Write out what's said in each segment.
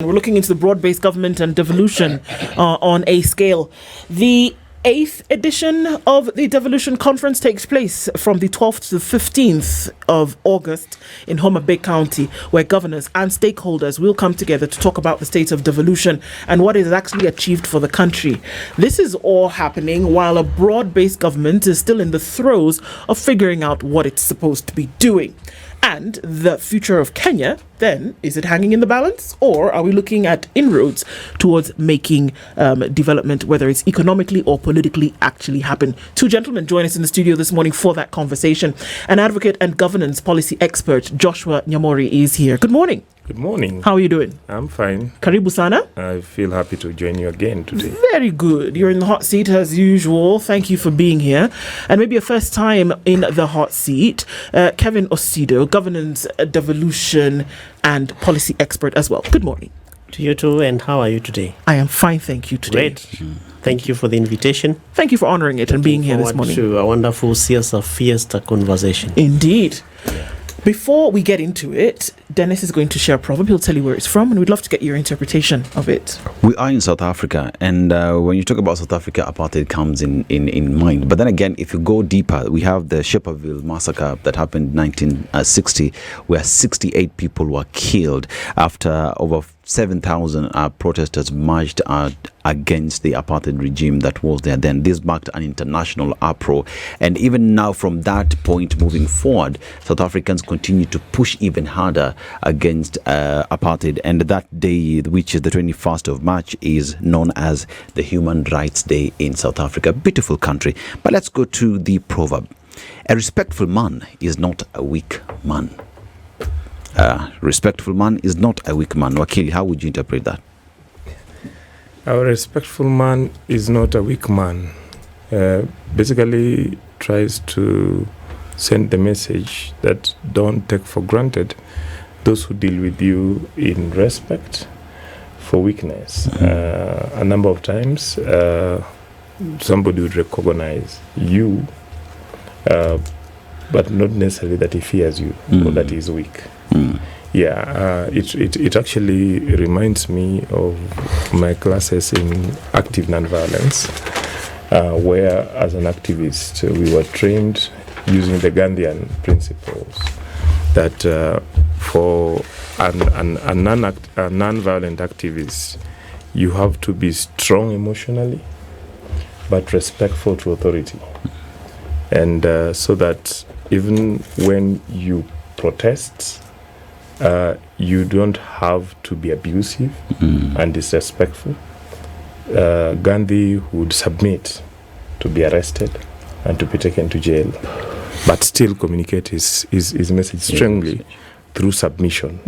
We're looking into the broad-based government and devolution on a scale. The 8th edition of the Devolution Conference takes place from the 12th to the 15th of August in Homa Bay County, where governors and stakeholders will come together to talk about the state of devolution and what is actually achieved for the country. This is all happening while a broad-based government is still in the throes of figuring out what it's supposed to be doing. And the future of Kenya, then, is it hanging in the balance? Or are we looking at inroads towards making development, whether it's economically or politically, actually happen? Two gentlemen join us in the studio this morning for that conversation. An advocate and governance policy expert, Joshua Nyamori, is here. Good morning. Good morning. How are you doing? I'm fine. Karibu sana. I feel happy to join you again today. Very good. You're in the hot seat as usual. Thank you for being here. And maybe a first time in the hot seat, Kevin Osido, governance, devolution, and policy expert as well. Good morning. To you too, and how are you today? I am fine, thank you today. Great. Thank you for the invitation. Thank you for honoring it and being here this morning. To a wonderful Siasa Fiesta conversation. Indeed. Yeah. Before we get into it, Dennis is going to share a proverb. He'll tell you where it's from, and we'd love to get your interpretation of it. We are in South Africa, and when you talk about South Africa, apartheid comes in mind. But then again, if you go deeper, we have the Shepherdville massacre that happened in 1960, where 68 people were killed after over 7,000 protesters marched against the apartheid regime that was there then. This marked an international uproar. And even now, from that point moving forward, South Africans continue to push even harder against apartheid. And that day, which is the 21st of March, is known as the Human Rights Day in South Africa. Beautiful country. But let's go to the proverb. A respectful man is not a weak man. Respectful man is not a weak man. Wakili, how would you interpret that? A respectful man is not a weak man. Basically tries to send the message that don't take for granted those who deal with you in respect for weakness. A number of times somebody would recognize you, but not necessarily that he fears you or that he is weak. It actually reminds me of my classes in active nonviolence, where as an activist we were trained using the Gandhian principles that for a nonviolent activist, you have to be strong emotionally but respectful to authority, and so that even when you protest, you don't have to be abusive and disrespectful. Gandhi would submit to be arrested and to be taken to jail, but still communicate his message strongly through submission.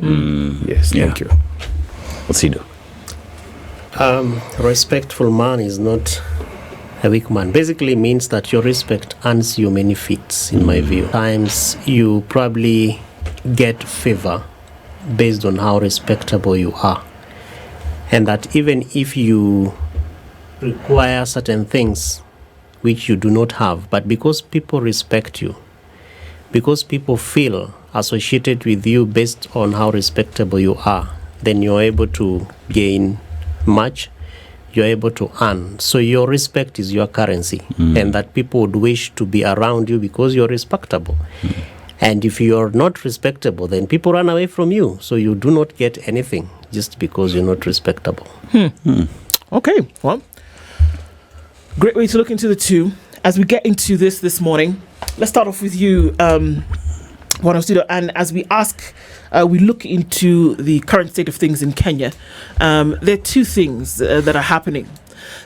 Yes, thank you. Osido. Respectful man is not a weak man. Basically means that your respect earns you many feats, in my view. Times you probably get favor based on how respectable you are, and that even if you require certain things which you do not have, but because people respect you, because people feel associated with you based on how respectable you are, then you're able to gain much, you're able to earn. So your respect is your currency, and that people would wish to be around you because you're respectable. And if you're not respectable, then people run away from you. So you do not get anything just because you're not respectable. Okay, well, great way to look into the two. As we get into this morning, let's start off with you, Osido. And as we we look into the current state of things in Kenya, there are two things that are happening.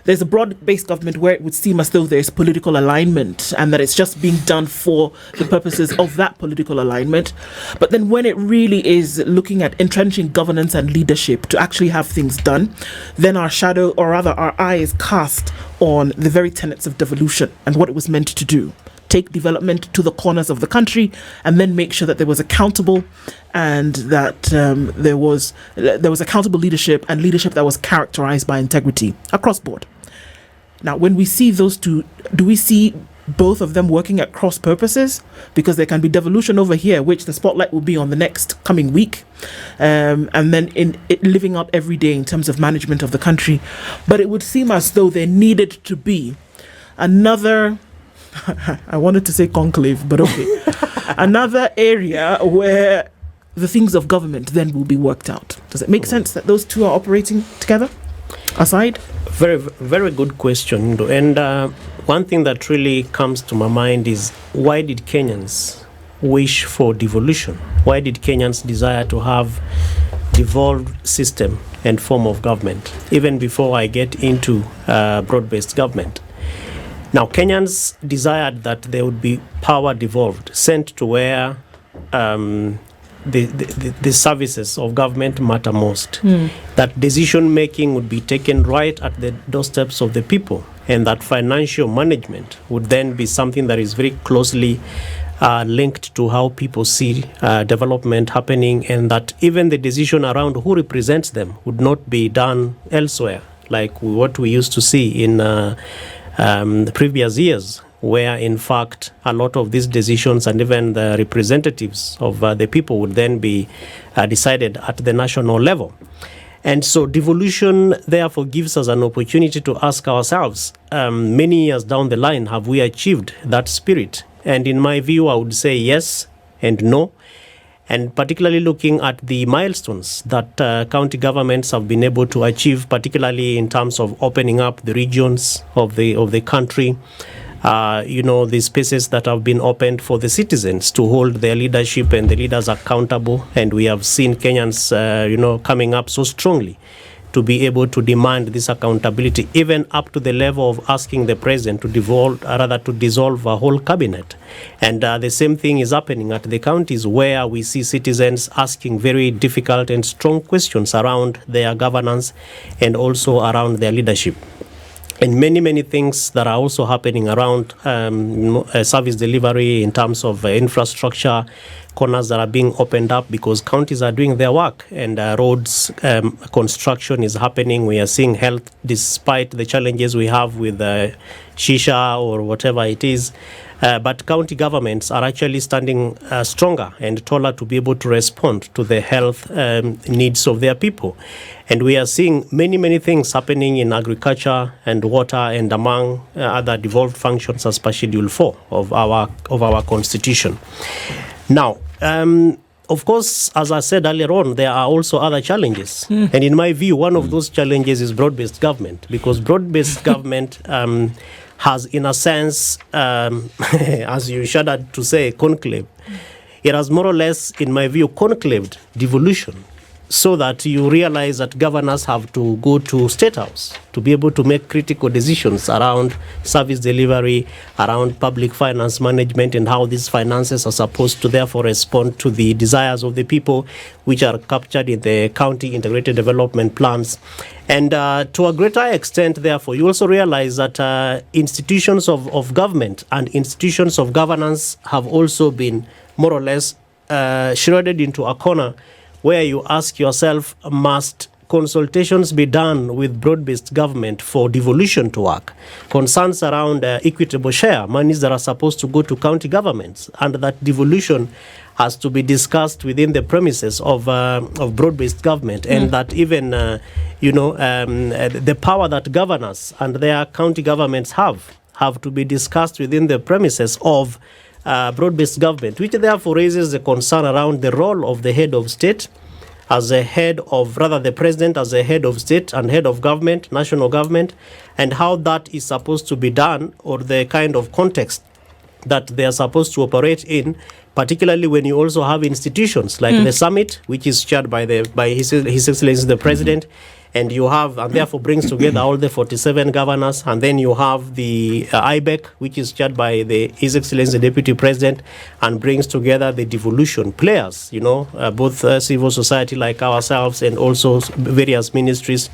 There's a broad-based government where it would seem as though there's political alignment and that it's just being done for the purposes of that political alignment. But then when it really is looking at entrenching governance and leadership to actually have things done, then our eye is cast on the very tenets of devolution and what it was meant to do. Take development to the corners of the country and then make sure that there was accountable and that there was accountable leadership and leadership that was characterized by integrity across board. Now, when we see those two, do we see both of them working at cross purposes, because there can be devolution over here, which the spotlight will be on the next coming week, and then in it living out every day in terms of management of the country. But it would seem as though there needed to be another, I wanted to say conclave, but okay, another area where the things of government then will be worked out. Does it make sense that those two are operating together, aside? Very, very good question. And one thing that really comes to my mind is, why did Kenyans wish for devolution? Why did Kenyans desire to have devolved system and form of government, even before I get into broad-based government? Now, Kenyans desired that there would be power devolved, sent to where the services of government matter most. That decision making would be taken right at the doorsteps of the people, and that financial management would then be something that is very closely linked to how people see development happening, and that even the decision around who represents them would not be done elsewhere, like what we used to see in the previous years, where in fact a lot of these decisions and even the representatives of the people would then be decided at the national level. And so devolution therefore gives us an opportunity to ask ourselves, many years down the line, have we achieved that spirit? And in my view, I would say yes and no. And particularly looking at the milestones that county governments have been able to achieve, particularly in terms of opening up the regions of the country, the spaces that have been opened for the citizens to hold their leadership and the leaders accountable. And we have seen Kenyans, coming up so strongly to be able to demand this accountability, even up to the level of asking the president to dissolve a whole cabinet. And the same thing is happening at the counties, where we see citizens asking very difficult and strong questions around their governance and also around their leadership. And many, many things that are also happening around service delivery in terms of infrastructure, corners that are being opened up because counties are doing their work, and roads construction is happening. We are seeing health, despite the challenges we have with shisha or whatever it is. But county governments are actually standing stronger and taller to be able to respond to the health needs of their people. And we are seeing many, many things happening in agriculture and water and among other devolved functions as per Schedule 4 of our Constitution. Now, of course, as I said earlier on, there are also other challenges. And in my view, one of those challenges is broad-based government, because broad-based government has, in a sense, as you shuddered to say, conclave. It has more or less, in my view, conclaved devolution, so that you realize that governors have to go to State House to be able to make critical decisions around service delivery, around public finance management, and how these finances are supposed to therefore respond to the desires of the people, which are captured in the county integrated development plans. And to a greater extent, therefore, you also realize that institutions of government and institutions of governance have also been more or less shrouded into a corner, where you ask yourself, must consultations be done with broad-based government for devolution to work? Concerns around equitable share, monies that are supposed to go to county governments, and that devolution has to be discussed within the premises of broad-based government, and that even the power that governors and their county governments have to be discussed within the premises of broad-based government, which therefore raises the concern around the role of the head of state as a head of, rather the president as a head of state and head of government, national government, and how that is supposed to be done, or the kind of context that they are supposed to operate in, particularly when you also have institutions like the summit, which is chaired by His Excellency the President, and you have, and therefore brings together all the 47 governors, and then you have the IBEC, which is chaired by His Excellency the Deputy President, and brings together the devolution players, both civil society like ourselves, and also various ministries,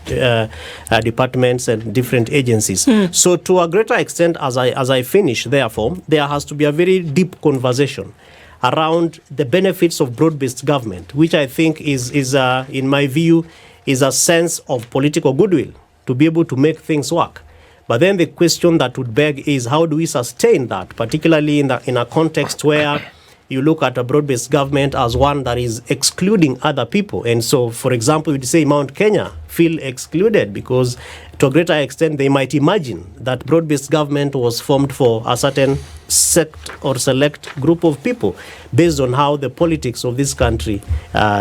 departments, and different agencies. So to a greater extent, as I finish, therefore, there has to be a very deep conversation around the benefits of broad-based government, which I think is in my view, is a sense of political goodwill to be able to make things work. But then the question that would beg is, how do we sustain that, particularly in a context where you look at a broad-based government as one that is excluding other people? And so, for example, you'd say Mount Kenya feel excluded because to a greater extent they might imagine that broad-based government was formed for a certain sect or select group of people based on how the politics of this country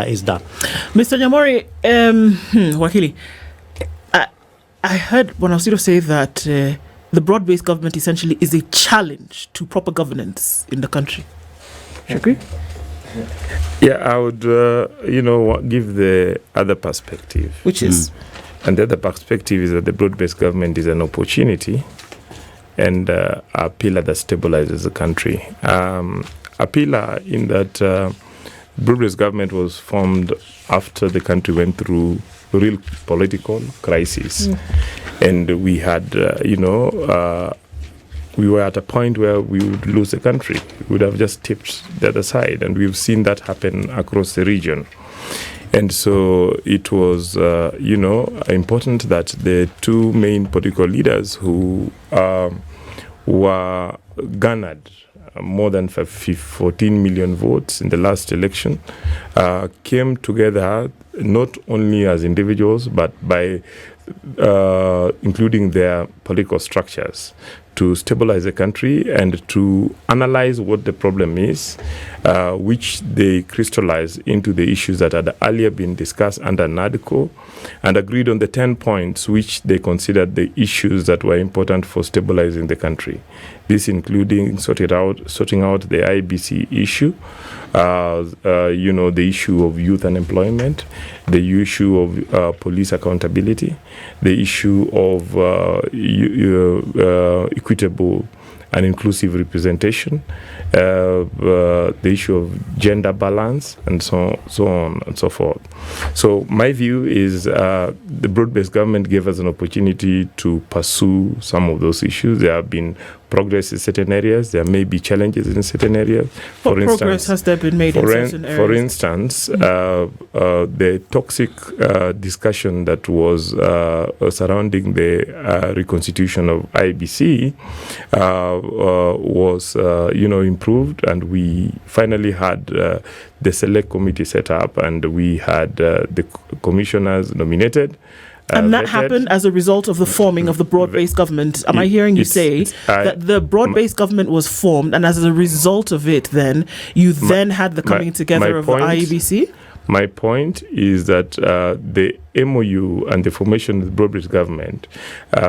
is done. Mr. Nyamori, Wakili, I heard Osido say that the broad-based government essentially is a challenge to proper governance in the country. Do you agree? Yeah, I would, give the other perspective. Which is? And the other perspective is that the broad-based government is an opportunity and a pillar that stabilizes the country. A pillar in that broad-based government was formed after the country went through real political crisis. And we had, we were at a point where we would lose the country. We would have just tipped the other side. And we've seen that happen across the region. And so it was, important that the two main political leaders who were garnered more than 14 million votes in the last election came together not only as individuals but by including their political structures to stabilize the country and to analyze what the problem is, which they crystallized into the issues that had earlier been discussed under NADCO, and agreed on the 10 points which they considered the issues that were important for stabilizing the country. This including sorting out the IBC issue, the issue of youth unemployment, the issue of police accountability, the issue of equitable and inclusive representation, the issue of gender balance, and so on and so forth. So my view is the broad-based government gave us an opportunity to pursue some of those issues. There have been progress in certain areas. There may be challenges in certain areas. What progress has there been made in certain areas? For instance, the toxic discussion that was surrounding the reconstitution of IBC was, improved, and we finally had the select committee set up, and we had the commissioners nominated. And that happened as a result of the forming of the broad-based government. Am I hearing you say that the broad-based government was formed, and as a result of it, then you had the coming together of the IEBC? My point is that the MOU and the formation of the broad-based government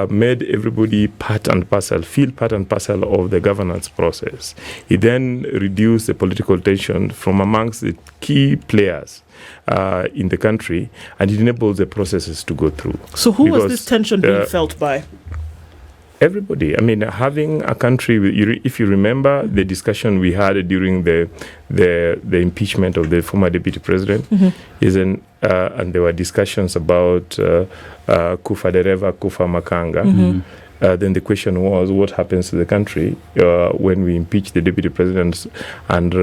made everybody feel part and parcel of the governance process. It then reduced the political tension from amongst the key players in the country, and it enables the processes to go through. So who was this tension being felt by? Everybody. I mean, having a country, if you remember the discussion we had during the impeachment of the former deputy president, and there were discussions about Kufa Dereva, Kufa Makanga. Then the question was, what happens to the country when we impeach the deputy president and,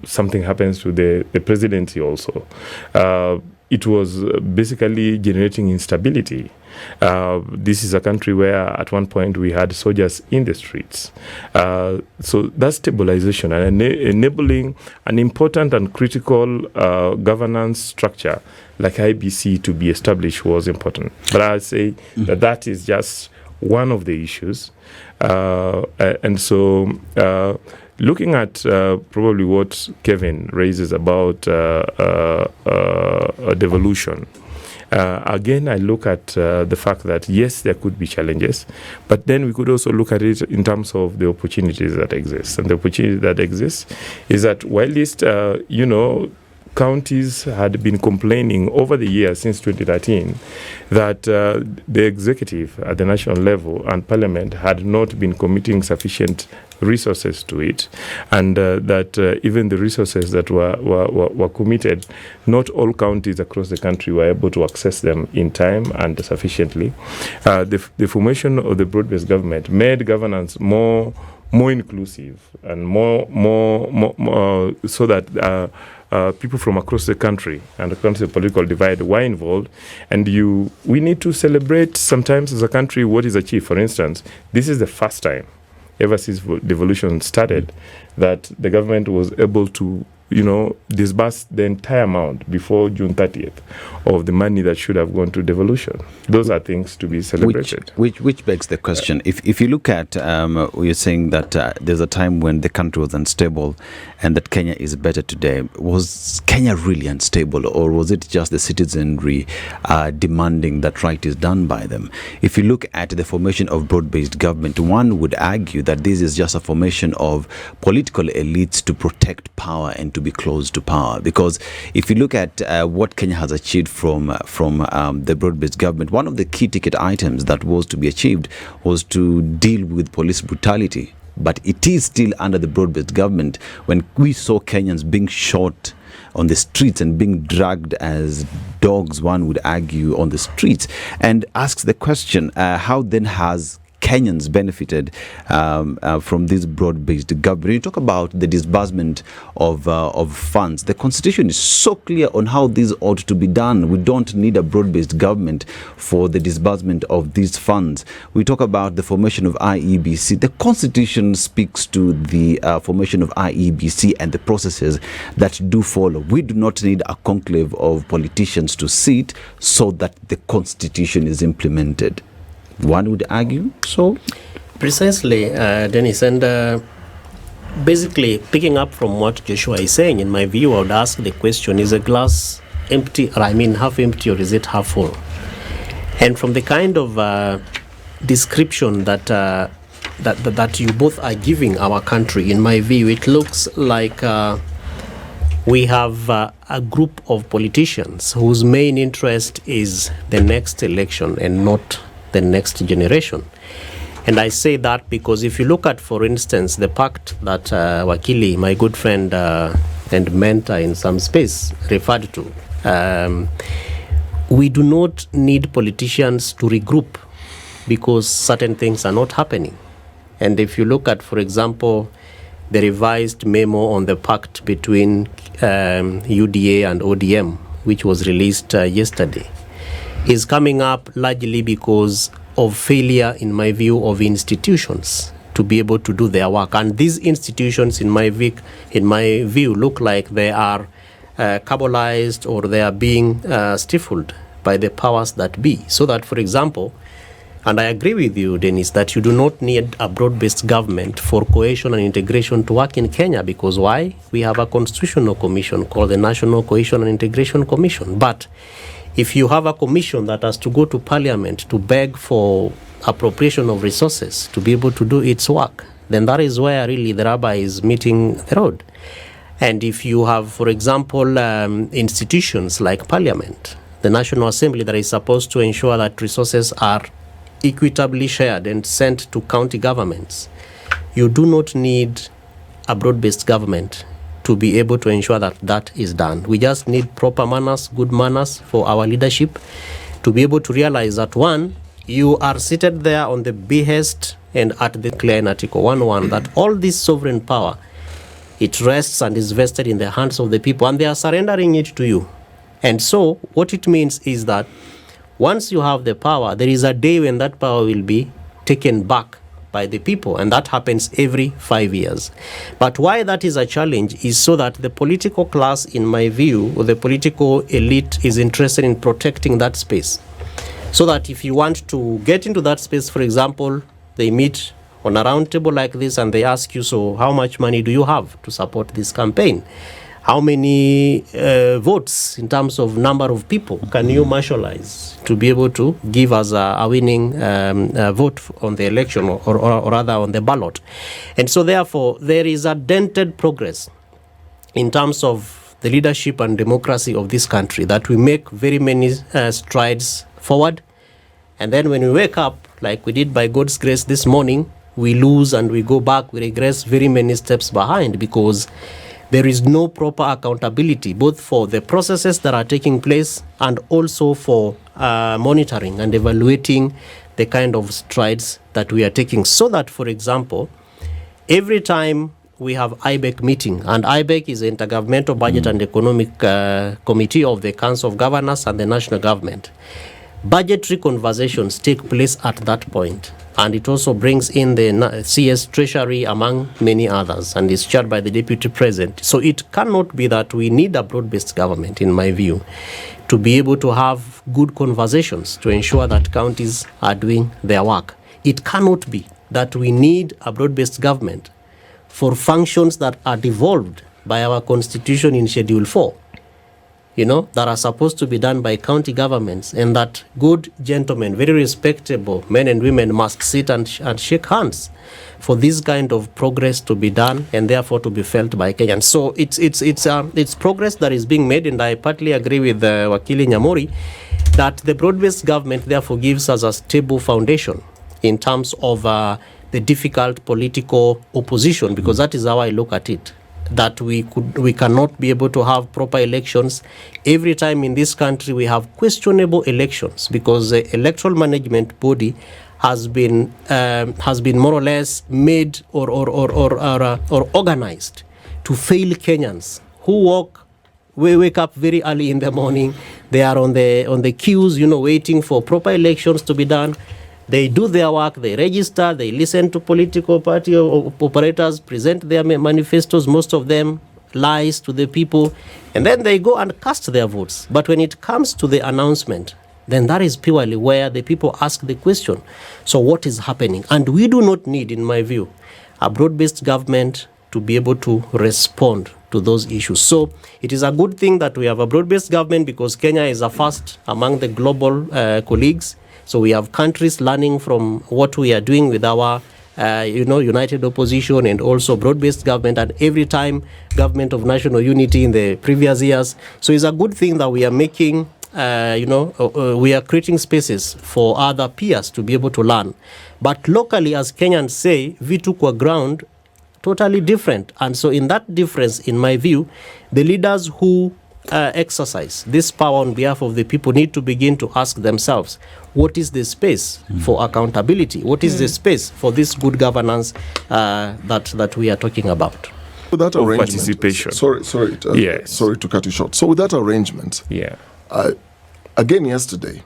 something happens to the presidency also. It was basically generating instability. This is a country where at one point we had soldiers in the streets. So that's stabilization and enabling an important and critical governance structure like IBC to be established was important. But I'd say that is just one of the issues. And so looking at probably what Kevin raises about devolution, again, I look at the fact that, yes, there could be challenges, but then we could also look at it in terms of the opportunities that exist. And the opportunity that exists is that while least, counties had been complaining over the years since 2013 that the executive at the national level and parliament had not been committing sufficient resources to it, and that even the resources that were committed, not all counties across the country were able to access them in time and sufficiently. The formation of the broad-based government made governance more inclusive and more so that people from across the country and across the political divide were involved. And we need to celebrate sometimes as a country what is achieved. For instance, this is the first time ever since devolution started that the government was able to disburse the entire amount before June 30th of the money that should have gone to devolution. Those are things to be celebrated. Which begs the question. If you look at, you're saying that there's a time when the country was unstable and that Kenya is better today. Was Kenya really unstable, or was it just the citizenry demanding that right is done by them? If you look at the formation of broad-based government, one would argue that this is just a formation of political elites to protect power and to be close to power. Because if you look at what Kenya has achieved from the broad-based government, one of the key ticket items that was to be achieved was to deal with police brutality. But it is still under the broad-based government when we saw Kenyans being shot on the streets and being dragged as dogs, one would argue, on the streets, and asks the question, how then has Kenyans benefited from this broad-based government? You talk about the disbursement of funds. The constitution is so clear on how this ought to be done. We don't need a broad-based government for the disbursement of these funds. We talk about the formation of IEBC. The constitution speaks to the formation of IEBC and the processes that do follow. We do not need a conclave of politicians to sit so that the constitution is implemented. One would argue so. Precisely, Dennis. And basically, picking up from what Joshua is saying, in my view, I would ask the question, is a glass empty, or half empty, or is it half full? And from the kind of description that you both are giving our country, in my view, it looks like we have a group of politicians whose main interest is the next election and not the next generation. And I say that because if you look at, for instance, the pact that Wakili, my good friend and mentor in some space, referred to, we do not need politicians to regroup because certain things are not happening. And if you look at, for example, the revised memo on the pact between UDA and ODM, which was released yesterday, is coming up largely because of failure, in my view, of institutions to be able to do their work. And these institutions, in my view, look like they are cabalized or they are being stifled by the powers that be. So that, for example, and I agree with you, Dennis, that you do not need a broad-based government for cohesion and integration to work in Kenya. Because why? We have a constitutional commission called the National Cohesion and Integration Commission. But if you have a commission that has to go to parliament to beg for appropriation of resources to be able to do its work, then that is where really the rubber is meeting the road. And if you have, for example, institutions like parliament, the National Assembly, that is supposed to ensure that resources are equitably shared and sent to county governments, you do not need a broad-based government to be able to ensure that that is done. We just need proper manners, good manners for our leadership to be able to realize that, one, you are seated there on the behest and at the clear in Article 1.1 that all this sovereign power, it rests and is vested in the hands of the people, and they are surrendering it to you. And so what it means is that once you have the power, there is a day when that power will be taken back by the people, and that happens every 5 years. But why that is a challenge is so that the political class, in my view, or the political elite, is interested in protecting that space. So that if you want to get into that space, for example, they meet on a round table like this and they ask you, so how much money do you have to support this campaign? How many votes in terms of number of people can you marshalize to be able to give us a winning vote on the election or rather on the ballot? And so therefore, there is a dented progress in terms of the leadership and democracy of this country, that we make very many strides forward. And then when we wake up, like we did by God's grace this morning, we lose and we go back, we regress very many steps behind, because there is no proper accountability, both for the processes that are taking place and also for monitoring and evaluating the kind of strides that we are taking. So that, for example, every time we have IBEC meeting, and IBEC is the Intergovernmental Budget and Economic Committee of the Council of Governors and the national government. Budgetary conversations take place at that point, and it also brings in the CS Treasury among many others, and is chaired by the Deputy President. So it cannot be that we need a broad-based government, in my view, to be able to have good conversations to ensure that counties are doing their work. It cannot be that we need a broad-based government for functions that are devolved by our constitution in Schedule 4, that are supposed to be done by county governments, and that good gentlemen, very respectable men and women, must sit and shake hands for this kind of progress to be done and therefore to be felt by Kenyans. So it's progress that is being made, and I partly agree with Wakili Nyamori that the broad-based government therefore gives us a stable foundation in terms of the difficult political opposition, because that is how I look at it. That we cannot be able to have proper elections. Every time in this country we have questionable elections, because the electoral management body has been more or less made or organized to fail Kenyans who wake up very early in the morning. They are on the queues, waiting for proper elections to be done. They do their work, they register, they listen to political party operators, present their manifestos, most of them lies to the people, and then they go and cast their votes. But when it comes to the announcement, then that is purely where the people ask the question, so what is happening? And we do not need, in my view, a broad-based government to be able to respond to those issues. So it is a good thing that we have a broad-based government, because Kenya is a first among the global colleagues. So we have countries learning from what we are doing with our, united opposition and also broad-based government, and every time government of national unity in the previous years. So it's a good thing that we are making, we are creating spaces for other peers to be able to learn. But locally, as Kenyans say, we took a ground totally different. And so in that difference, in my view, the leaders who exercise this power on behalf of the people need to begin to ask themselves, what is the space for accountability? What is the space for this good governance that we are talking about? With that arrangement, participation. Sorry to cut you short. So with that arrangement, again yesterday,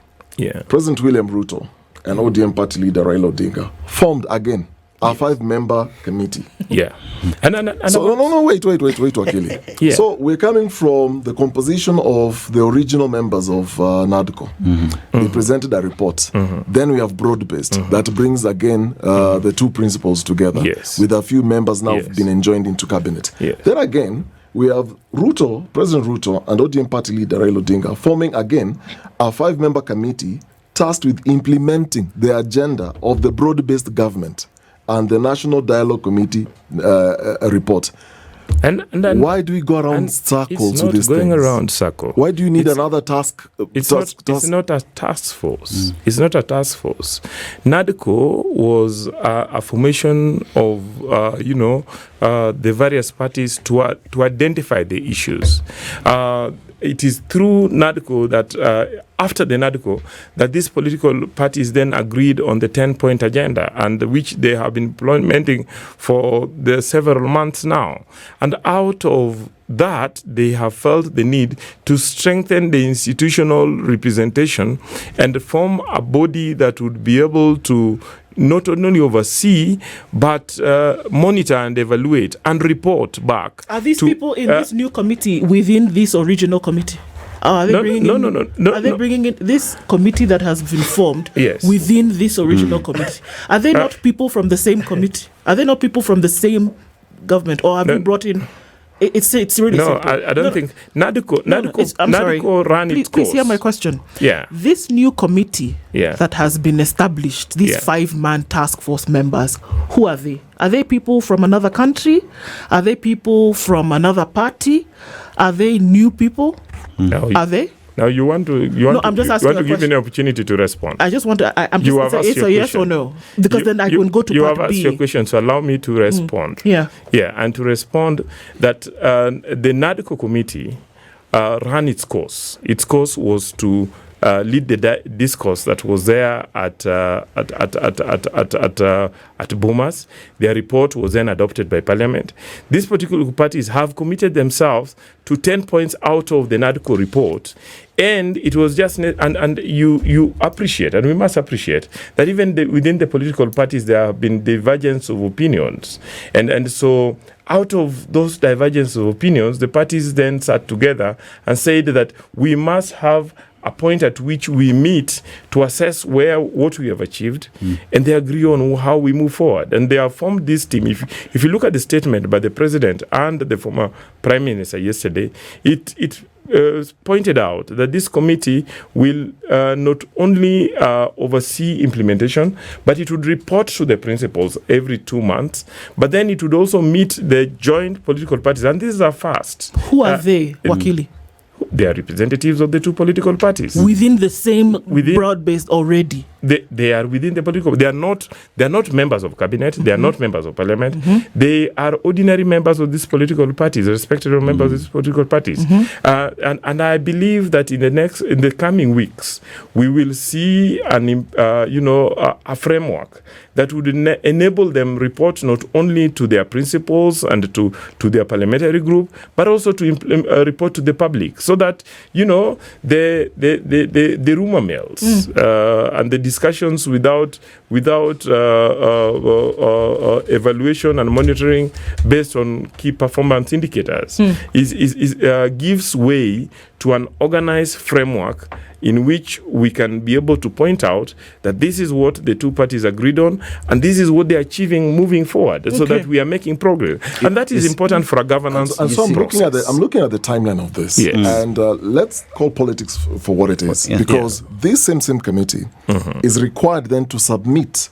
President William Ruto and ODM party leader Raila Odinga formed again a 5-member committee. And wait, Wakili. So we're coming from the composition of the original members of NADCO. They presented a report. Then we have Broadbased that brings again the two principles together, with a few members now been enjoined into cabinet. Then again, we have President Ruto and ODM party leader Raila Odinga forming again a 5-member committee tasked with implementing the agenda of the broad-based government and the National Dialogue Committee report. And then why do we go around circles with this thing? It's not going around circle. Why do you need another task? It's not a task force. It's not a task force. NADCO was a formation of the various parties to identify the issues. It is through NADCO that after the NADCO that these political parties then agreed on the 10-point agenda, and which they have been implementing for the several months now. And out of that, they have felt the need to strengthen the institutional representation and form a body that would be able to not only oversee, but monitor and evaluate and report back. Are these people in this new committee within this original committee? Are they bringing in this committee that has been formed within this original committee? Are they not people from the same committee? Are they not people from the same government? Or have you brought in... It's really simple. I don't think NADCO ran its course. Please hear my question. This new committee that has been established, these 5-man task force members, who are they? Are they people from another country? Are they people from another party? Are they new people? Are they? Now you want to give me an opportunity to respond. I just want to. It's a yes or no, because then I can go to part B. You have asked your question, so allow me to respond. And to respond that the NADCO committee ran its course. Its course was to lead the discourse that was there at Bomas. Their report was then adopted by Parliament. These political parties have committed themselves to 10 points out of the NADCO report. And it was just, and you appreciate, and we must appreciate, that even within the political parties there have been divergence of opinions. And so out of those divergence of opinions, the parties then sat together and said that we must have a point at which we meet to assess what we have achieved, and they agree on how we move forward. And they have formed this team. If you look at the statement by the President and the former Prime Minister yesterday, it pointed out that this committee will not only oversee implementation, but it would report to the principals every 2 months. But then it would also meet the joint political parties, and these are fast. Who are they, Wakili? They are representatives of the two political parties within the same Broadbased already. They are within the political. They are not members of cabinet. They are not members of parliament. They are ordinary members of these political parties, respected members of these political parties. And I believe that in the coming weeks we will see a framework that would enable them report not only to their principals and to their parliamentary group, but also to report to the public, so that the rumor mills and the discussions without evaluation and monitoring based on key performance indicators gives way to an organized framework in which we can be able to point out that this is what the two parties agreed on, and this is what they're achieving moving forward, so that we are making progress. And that is important for a governance. And so I'm looking at the timeline of this. Yes. And let's call politics for what it is. Because this same committee is required then to submit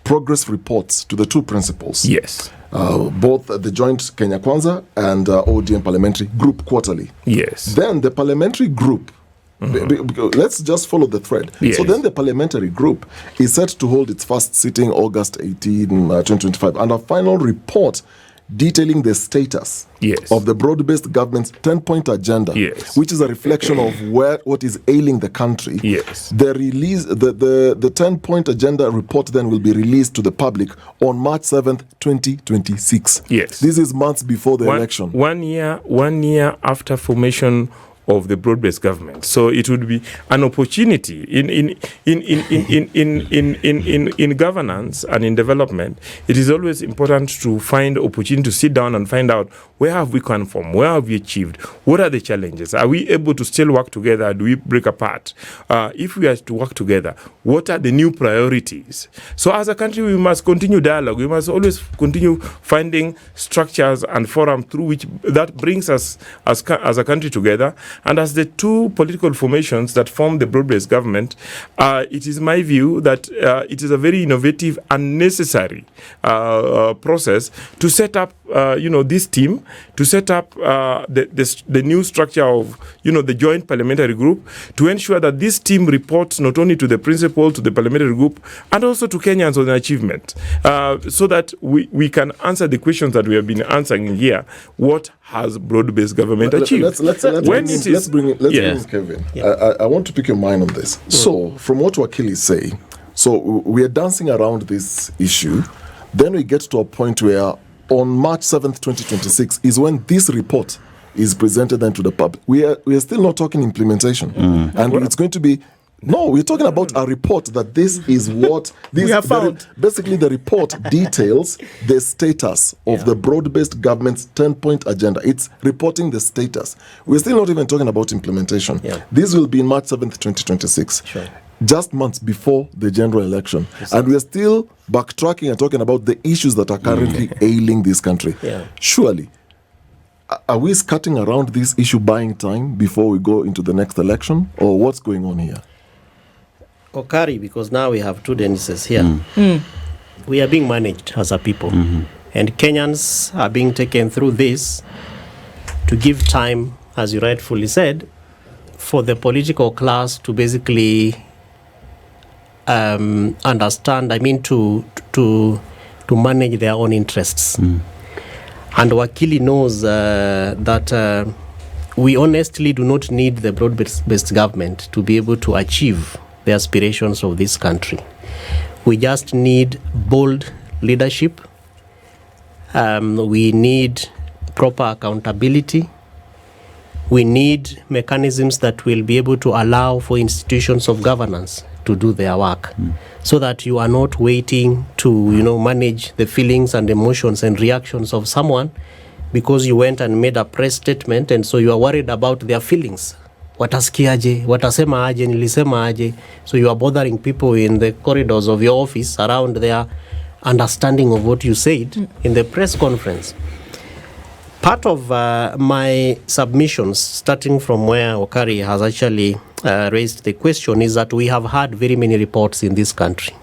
progress reports to the two principals. Yes. Both the joint Kenya Kwanza and ODM parliamentary group quarterly. Yes. Then the parliamentary group, let's just follow the thread. Yes. So then the parliamentary group is set to hold its first sitting August 18, 2025, and a final report detailing the status of the broad-based government's 10-point agenda, which is a reflection of what is ailing the country. Yes. The 10-point agenda report then will be released to the public on March 7th, 2026. Yes. This is months before the election. 1 year after formation of the broad-based government. So it would be an opportunity in governance and in development. It is always important to find opportunity to sit down and find out, where have we come from? Where have we achieved? What are the challenges? Are we able to still work together? Do we break apart? If we are to work together, what are the new priorities? So as a country, we must continue dialogue. We must always continue finding structures and forums through which that brings us as a country together. And as the two political formations that form the broad-based government, it is my view that it is a very innovative and necessary process to set up, this team, to set up the new structure of, the joint parliamentary group, to ensure that this team reports not only to the principal, to the parliamentary group, and also to Kenyans on achievement, so that we can answer the questions that we have been answering here. What has broad-based government achieved? Let's bring in Kevin. I want to pick your mind on this. So, from what Wakili is saying, so we are dancing around this issue. Then we get to a point where on March 7th, 2026 is when this report is presented then to the public. We are still not talking implementation. And it's going to be we're talking about a report that this is what we have found. Basically, the report details the status of the broad-based government's 10-point agenda. It's reporting the status. We're still not even talking about implementation. This will be in March 7th, 2026. Sure. Just months before the general election. And we're still backtracking and talking about the issues that are currently ailing this country. Surely, are we skirting around this issue, buying time before we go into the next election? Or what's going on here? Okari, because now we have two Denises here. We are being managed as a people. And Kenyans are being taken through this to give time, as you rightfully said, for the political class to basically understand, to manage their own interests. And Wakili knows that we honestly do not need the broad-based government to be able to achieve the aspirations of this country. We just need bold leadership. We need proper accountability. We need mechanisms that will be able to allow for institutions of governance to do their work, so that you are not waiting to, manage the feelings and emotions and reactions of someone because you went and made a press statement, and so you are worried about their feelings. Watasikiaje, watasema aje, nilisema aje. So you are bothering people in the corridors of your office around their understanding of what you said in the press conference. Part of my submissions, starting from where Okari has actually raised the question, is that we have had very many reports in this country.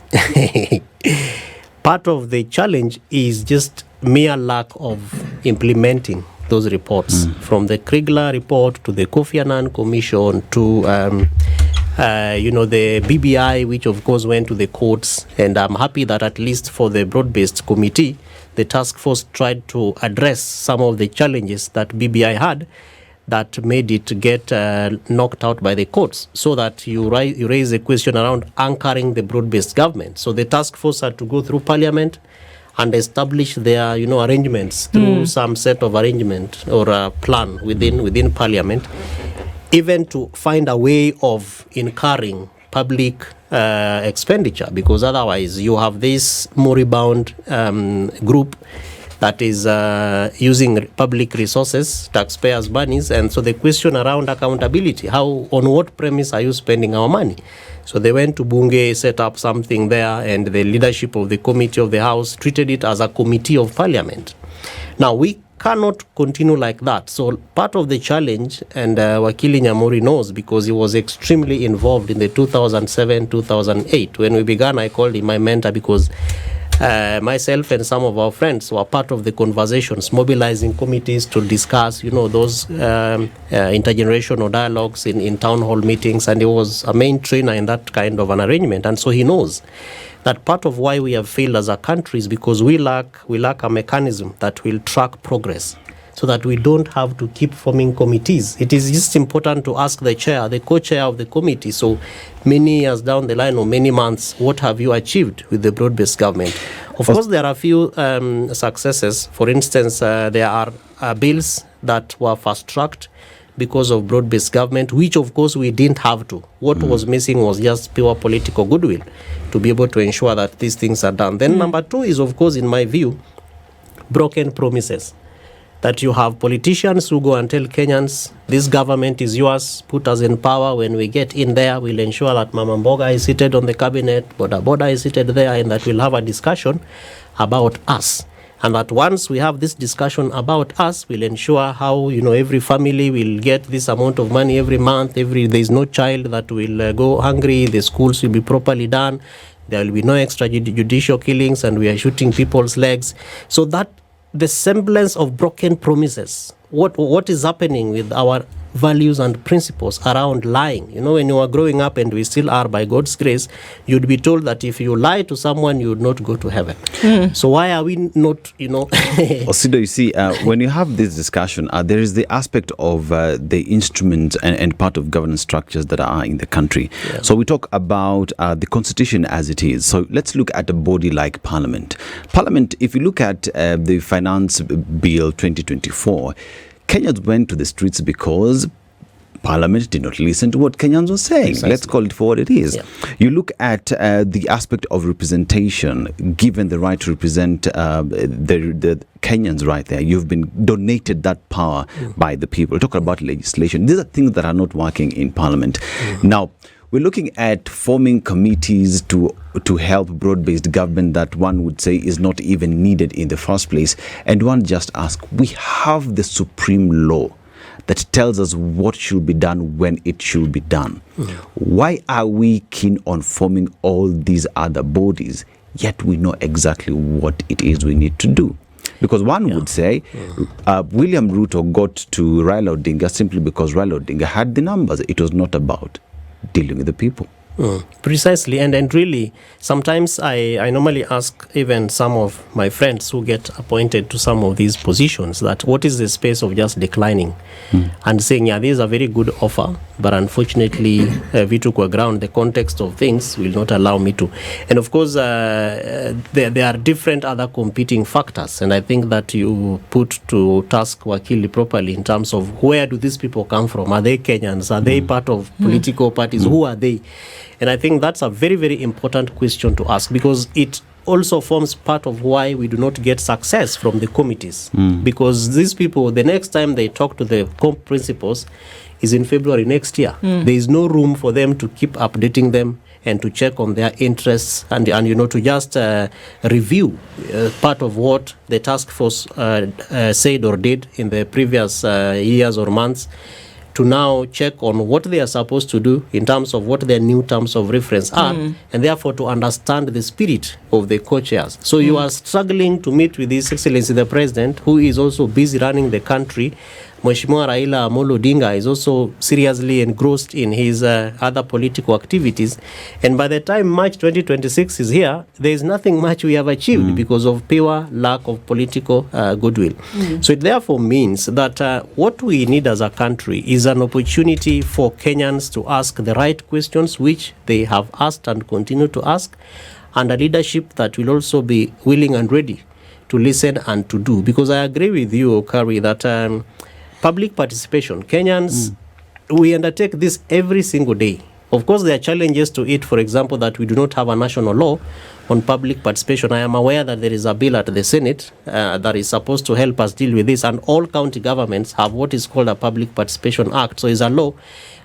Part of the challenge is just mere lack of implementing those reports, from the Kriegler report to the Kofi Annan Commission to the BBI, which of course went to the courts. And I'm happy that at least for the Broadbased Committee, the task force tried to address some of the challenges that BBI had that made it get knocked out by the courts, so that you raise a question around anchoring the broad-based government. So the task force had to go through Parliament and establish their arrangements through some set of arrangement or a plan within Parliament, even to find a way of incurring public expenditure, because otherwise you have this moribund group that is using public resources, taxpayers' monies, and so the question around accountability, on what premise are you spending our money? So they went to Bunge, set up something there, and the leadership of the Committee of the House treated it as a committee of Parliament. Now, we cannot continue like that. So part of the challenge, and Wakili Nyamori knows because he was extremely involved in the 2007-2008. When we began, I called him my mentor because myself and some of our friends were part of the conversations, mobilizing committees to discuss, those intergenerational dialogues in town hall meetings, and he was a main trainer in that kind of an arrangement. And so he knows that part of why we have failed as a country is because we lack a mechanism that will track progress, so that we don't have to keep forming committees. It is just important to ask the co-chair of the committee, so many years down the line or many months, what have you achieved with the broad-based government? Of course, there are a few successes. For instance, there are bills that were fast-tracked because of broad-based government, which of course we didn't have to. What was missing was just pure political goodwill to be able to ensure that these things are done. Then number two is, of course, in my view, broken promises. That you have politicians who go and tell Kenyans, this government is yours, put us in power. When we get in there, we'll ensure that Mama Mboga is seated on the cabinet, Boda is seated there, and that we'll have a discussion about us. And that once we have this discussion about us, we'll ensure how, every family will get this amount of money every month. There's no child that will go hungry. The schools will be properly done. There will be no extrajudicial killings, and we are shooting people's legs. So that the semblance of broken promises, what is happening with our values and principles around lying? When you are growing up, and we still are by God's grace, you'd be told that if you lie to someone, you would not go to heaven. So why are we not, Osido, you see, when you have this discussion, there is the aspect of the instruments and part of governance structures that are in the country. Yeah. So we talk about the constitution as it is. So let's look at a body like Parliament. Parliament, if you look at the Finance Bill 2024, Kenyans went to the streets because Parliament did not listen to what Kenyans were saying. Precisely. Let's call it for what it is. Yeah. You look at the aspect of representation, given the right to represent the Kenyans right there. You've been donated that power by the people. Talk about legislation. These are things that are not working in Parliament. Now, we're looking at forming committees to help broad-based government that one would say is not even needed in the first place. And one just asks, we have the supreme law that tells us what should be done when it should be done. Why are we keen on forming all these other bodies, yet we know exactly what it is we need to do? Because one would say William Ruto got to Raila Odinga simply because Raila Odinga had the numbers. It was not about dealing with the people. Precisely, and really, sometimes I normally ask even some of my friends who get appointed to some of these positions that what is the space of just declining and saying, yeah, this is a very good offer, but unfortunately, we took a ground, the context of things will not allow me to. And of course, there are different other competing factors, and I think that you put to task Wakili properly in terms of where do these people come from? Are they Kenyans? Are they part of political parties? Who are they? And I think that's a very, very important question to ask, because it also forms part of why we do not get success from the committees. Because these people, the next time they talk to the comp principals is in February next year. There is no room for them to keep updating them and to check on their interests and to just review part of what the task force said or did in the previous years or months, to now check on what they are supposed to do in terms of what their new terms of reference are, and therefore to understand the spirit of the co-chairs. So you are struggling to meet with His Excellency the President, who is also busy running the country. Mheshimiwa Raila Amolo Odinga is also seriously engrossed in his other political activities. And by the time March 2026 is here, there is nothing much we have achieved because of pure lack of political goodwill. So it therefore means that what we need as a country is an opportunity for Kenyans to ask the right questions, which they have asked and continue to ask, and a leadership that will also be willing and ready to listen and to do. Because I agree with you, Okari, that public participation, Kenyans, we undertake this every single day. Of course, there are challenges to it, for example, that we do not have a national law on public participation. I am aware that there is a bill at the Senate that is supposed to help us deal with this, and all county governments have what is called a Public Participation Act. So it's a law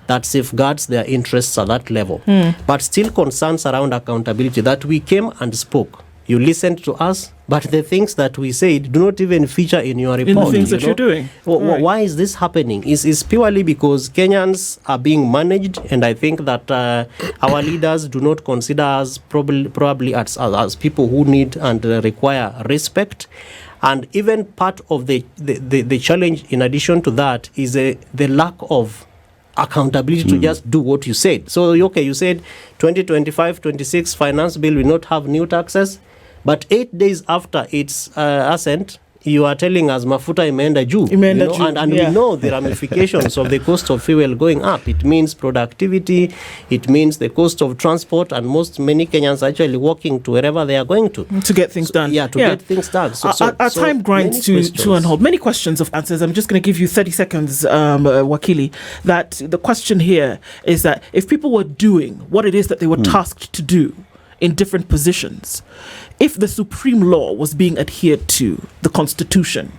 that safeguards their interests at that level. But still concerns around accountability, that we came and spoke. You listened to us, but the things that we said do not even feature in your report. In the things that you're doing. Why is this happening? It's purely because Kenyans are being managed, and I think that our leaders do not consider us probably as people who need and require respect. And even part of the challenge, in addition to that, is the lack of accountability to just do what you said. So, okay, you said 2025-26 finance bill will not have new taxes, but 8 days after its assent, you are telling us mafuta imeenda juu. And we know the ramifications of the cost of fuel going up. It means productivity, it means the cost of transport, and many Kenyans are actually walking to wherever they are going to get things done. Get things done. Our time grinds to an halt. Many questions of answers. I'm just going to give you 30 seconds, Wakili. That the question here is that if people were doing what it is that they were tasked to do in different positions, if the supreme law was being adhered to, the Constitution,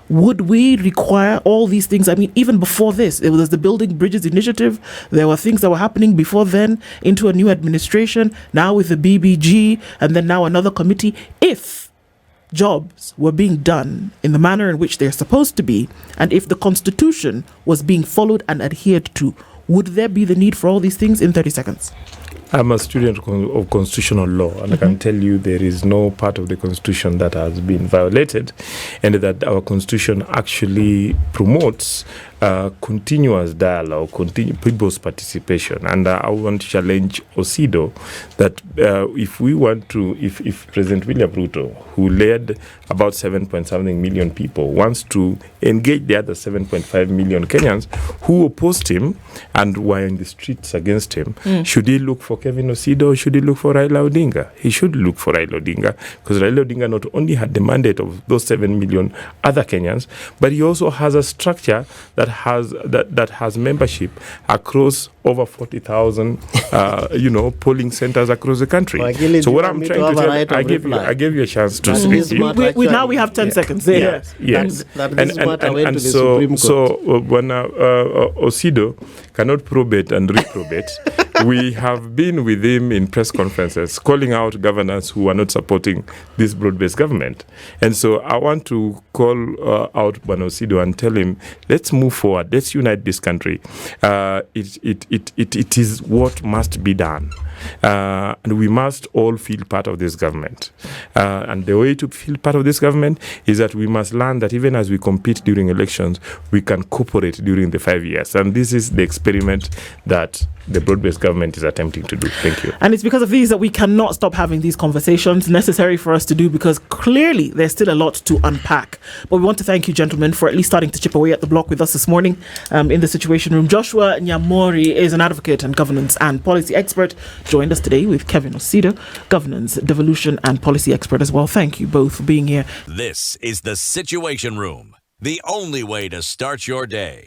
would we require all these things? I mean, even before this, it was the Building Bridges Initiative. There were things that were happening before then into a new administration, now with the BBG, and then now another committee. If jobs were being done in the manner in which they're supposed to be, and if the Constitution was being followed and adhered to, would there be the need for all these things? In 30 seconds. I'm a student of constitutional law, and I can tell you there is no part of the Constitution that has been violated, and that our Constitution actually promotes continuous dialogue, people's participation. And I want to challenge Osido that if we want to, if President William Ruto, who led about 7.something million people, wants to engage the other 7.5 million Kenyans who opposed him and were in the streets against him, should he look for Kevin Osido or should he look for Raila Odinga? He should look for Raila Odinga, because Raila Odinga not only had the mandate of those 7 million other Kenyans, but he also has a structure that has membership across over 40,000 polling centers across the country. So what I'm trying to tell, I gave you a chance to speak. Now we have 10 seconds. Yes. And so when Osido cannot probate and reprobate, we have been with him in press conferences calling out governors who are not supporting this broad-based government. And so I want to call out Osido and tell him, let's move forward, let's unite this country. It is what must be done. And we must all feel part of this government. And the way to feel part of this government is that we must learn that even as we compete during elections, we can cooperate during the 5 years. And this is the experiment that the broad-based government is attempting to do. Thank you. And it's because of these that we cannot stop having these conversations, necessary for us to do, because clearly there's still a lot to unpack. But we want to thank you, gentlemen, for at least starting to chip away at the block with us this morning in the Situation Room. Joshua Nyamori is an advocate and governance and policy expert. Joined us today with Kevin Osido, governance, devolution and policy expert as well. Thank you both for being here. This is the Situation Room, the only way to start your day.